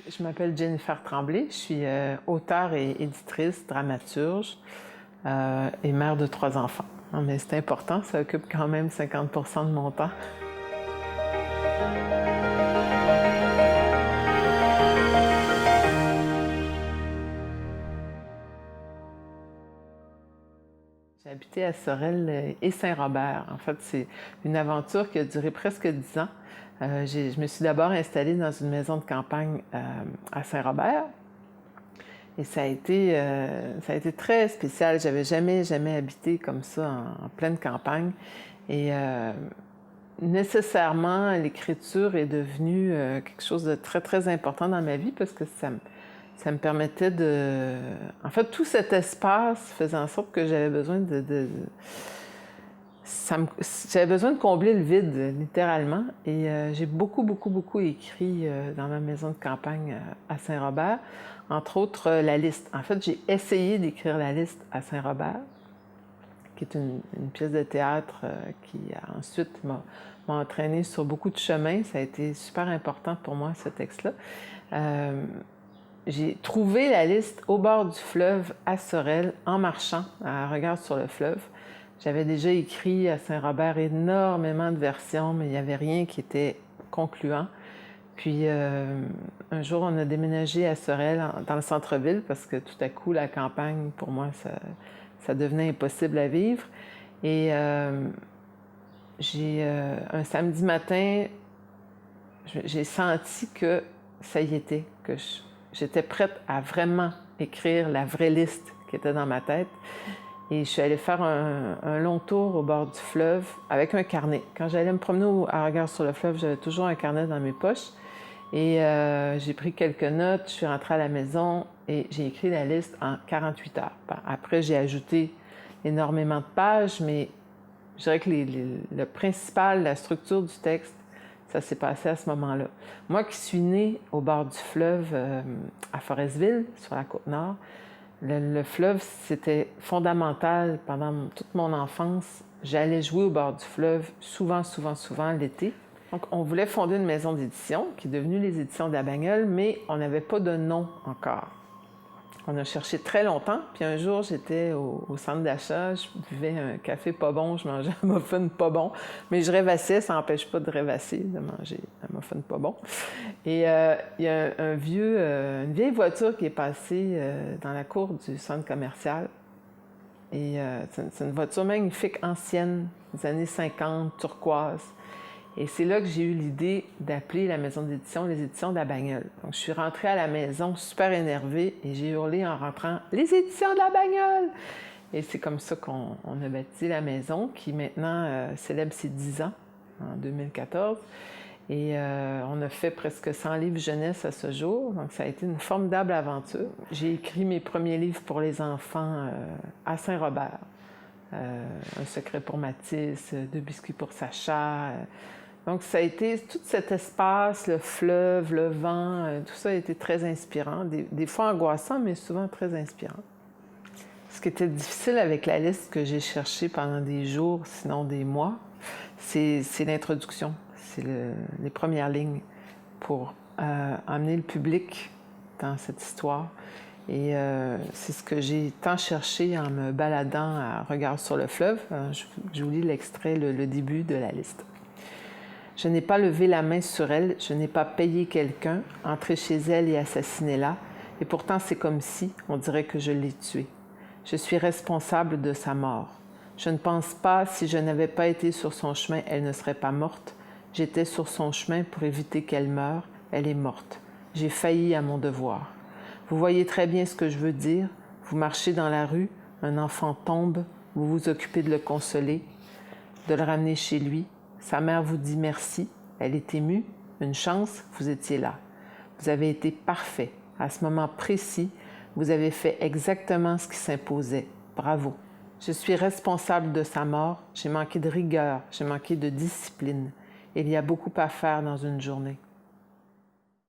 Je m'appelle Jennifer Tremblay, je suis auteure et éditrice, dramaturge et mère de 3 enfants. Non, mais c'est important, ça occupe quand même 50% de mon temps. J'ai habité à Sorel et Saint-Robert. En fait, c'est une aventure qui a duré presque 10 ans. Je me suis d'abord installée dans une maison de campagne à Saint-Robert. Et ça a été très spécial. J'avais jamais habité comme ça en pleine campagne. Et nécessairement, l'écriture est devenue quelque chose de très, très important dans ma vie parce que ça me permettait de... En fait, tout cet espace faisait en sorte que j'avais besoin j'avais besoin de combler le vide, littéralement. Et j'ai beaucoup écrit dans ma maison de campagne à Saint-Robert. Entre autres, la liste. En fait, j'ai essayé d'écrire la liste à Saint-Robert, qui est une pièce de théâtre qui ensuite m'a entraînée sur beaucoup de chemins. Ça a été super important pour moi, ce texte-là. J'ai trouvé la liste au bord du fleuve à Sorel, en marchant, à regard sur le fleuve. J'avais déjà écrit à Saint-Robert énormément de versions, mais il n'y avait rien qui était concluant. Puis un jour, on a déménagé à Sorel, dans le centre-ville, parce que tout à coup, la campagne, pour moi, ça devenait impossible à vivre. Et un samedi matin, j'ai senti que ça y était, que j'étais prête à vraiment écrire la vraie liste qui était dans ma tête. Et je suis allée faire un long tour au bord du fleuve avec un carnet. Quand j'allais me promener à regard sur le fleuve, j'avais toujours un carnet dans mes poches. Et j'ai pris quelques notes, je suis rentrée à la maison et j'ai écrit la liste en 48 heures. Après, j'ai ajouté énormément de pages, mais je dirais que le principal, la structure du texte, ça s'est passé à ce moment-là. Moi qui suis née au bord du fleuve à Forestville, sur la Côte-Nord, le fleuve, c'était fondamental pendant toute mon enfance. J'allais jouer au bord du fleuve souvent l'été. Donc, on voulait fonder une maison d'édition qui est devenue les Éditions de la Bagnole, mais on n'avait pas de nom encore. On a cherché très longtemps, puis un jour, j'étais au centre d'achat, je buvais un café pas bon, je mangeais un muffin pas bon, mais je rêvassais, ça n'empêche pas de rêvasser, de manger un muffin pas bon. Et il y a une vieille voiture qui est passée dans la cour du centre commercial. Et c'est une voiture magnifique, ancienne, des années 50, turquoise. Et c'est là que j'ai eu l'idée d'appeler la maison d'édition les Éditions de la Bagnole. Donc, je suis rentrée à la maison super énervée et j'ai hurlé en rentrant « Les Éditions de la Bagnole !» Et c'est comme ça qu'on a baptisé la maison, qui maintenant célèbre ses 10 ans, en 2014. Et on a fait presque 100 livres jeunesse à ce jour, donc ça a été une formidable aventure. J'ai écrit mes premiers livres pour les enfants à Saint-Robert. Un secret pour Mathis, 2 biscuits pour Sacha. Donc, ça a été tout cet espace, le fleuve, le vent, tout ça a été très inspirant. Des fois angoissant, mais souvent très inspirant. Ce qui était difficile avec la liste que j'ai cherchée pendant des jours, sinon des mois, c'est l'introduction. C'est les premières lignes pour emmener le public dans cette histoire. Et c'est ce que j'ai tant cherché en me baladant à regard sur le fleuve. Je vous lis l'extrait, le début de la liste. Je n'ai pas levé la main sur elle, je n'ai pas payé quelqu'un, entré chez elle et assassiné-la, et pourtant c'est comme si, on dirait que je l'ai tuée. Je suis responsable de sa mort. Je ne pense pas, si je n'avais pas été sur son chemin, elle ne serait pas morte. J'étais sur son chemin pour éviter qu'elle meure, elle est morte. J'ai failli à mon devoir. Vous voyez très bien ce que je veux dire. Vous marchez dans la rue, un enfant tombe, vous vous occupez de le consoler, de le ramener chez lui. Sa mère vous dit merci, elle est émue, une chance, vous étiez là. Vous avez été parfait. À ce moment précis, vous avez fait exactement ce qui s'imposait. Bravo. Je suis responsable de sa mort, j'ai manqué de rigueur, j'ai manqué de discipline. Il y a beaucoup à faire dans une journée.